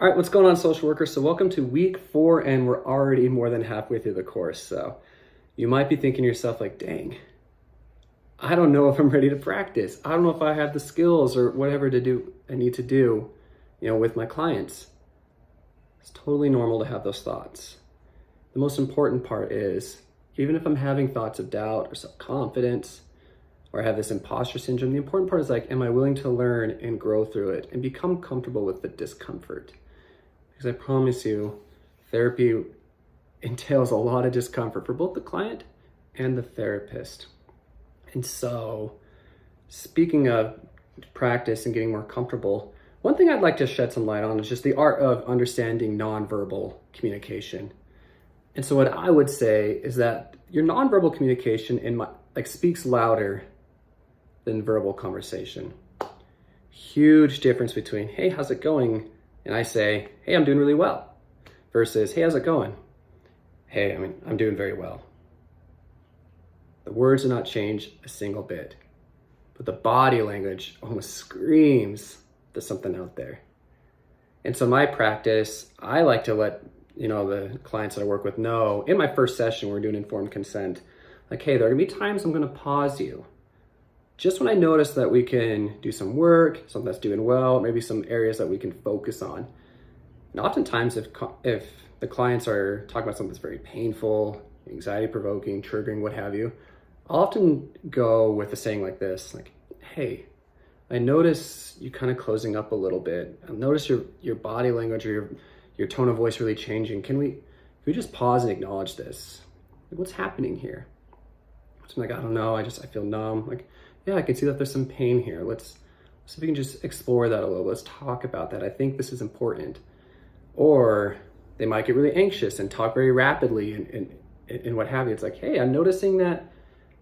All right, what's going on, social workers? So welcome to week 4, and we're already more than halfway through the course. So you might be thinking to yourself like, dang, I don't know if I'm ready to practice. I don't know if I have the skills or whatever I need to do, with my clients. It's totally normal to have those thoughts. The most important part is, even if I'm having thoughts of doubt or self-confidence, or I have this imposter syndrome, the important part is like, am I willing to learn and grow through it and become comfortable with the discomfort? Because I promise you, therapy entails a lot of discomfort for both the client and the therapist. And so, speaking of practice and getting more comfortable, one thing I'd like to shed some light on is just the art of understanding nonverbal communication. And so what I would say is that your nonverbal communication speaks louder than verbal conversation. Huge difference between, hey, how's it going? And I say, hey, I'm doing really well. Versus, hey, how's it going? Hey, I'm doing very well. The words do not change a single bit, but the body language almost screams there's something out there. And so my practice, I like to let the clients that I work with know in my first session, we're doing informed consent, like, hey, there are gonna be times I'm gonna pause you. Just when I notice that we can do some work, something that's doing well, maybe some areas that we can focus on. And oftentimes if the clients are talking about something that's very painful, anxiety provoking, triggering, what have you, I'll often go with a saying like this, like, hey, I notice you kind of closing up a little bit. I notice your body language or your tone of voice really changing. Can we just pause and acknowledge this? Like, what's happening here? So I'm like, I don't know, I feel numb. Like, yeah, I can see that there's some pain here. Let's see if we can just explore that a little. Let's talk about that. I think this is important. Or they might get really anxious and talk very rapidly and what have you. It's like, hey, I'm noticing that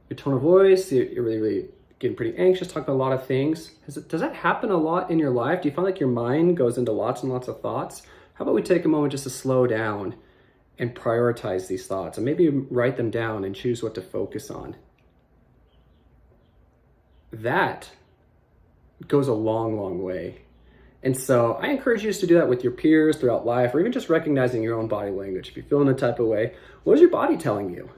your tone of voice, you're really, really getting pretty anxious, talking about a lot of things. Does that happen a lot in your life? Do you find like your mind goes into lots and lots of thoughts? How about we take a moment just to slow down and prioritize these thoughts and maybe write them down and choose what to focus on? That goes a long, long way. And so I encourage you to do that with your peers throughout life, or even just recognizing your own body language. If you're feeling a type of way, what is your body telling you?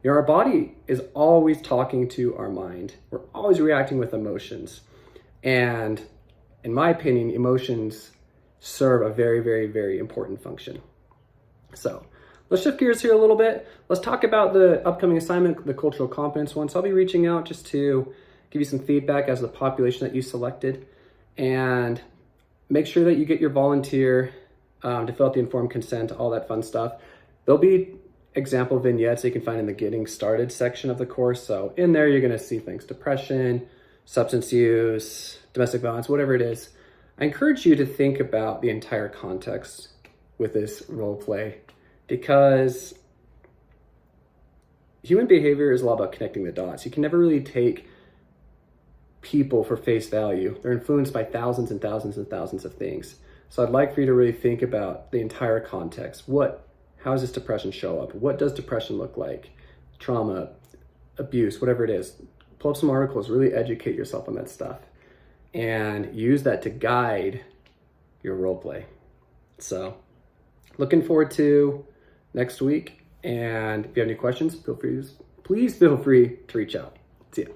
Our body is always talking to our mind. We're always reacting with emotions. And in my opinion, emotions serve a very, very, very important function. So let's shift gears here a little bit. Let's talk about the upcoming assignment, the cultural competence one. So I'll be reaching out just to give you some feedback as to the population that you selected, and make sure that you get your volunteer to fill out the informed consent, all that fun stuff. There'll be example vignettes you can find in the Getting Started section of the course. So in there, you're gonna see things, depression, substance use, domestic violence, whatever it is. I encourage you to think about the entire context with this role play, because human behavior is a lot about connecting the dots. You can never really take people for face value. They're influenced by thousands and thousands and thousands of things. So I'd like for you to really think about the entire context. How does this depression show up? What does depression look like? Trauma, abuse, whatever it is. Pull up some articles, really educate yourself on that stuff, and use that to guide your role play. So looking forward to next week. And if you have any questions, please feel free to reach out. See ya.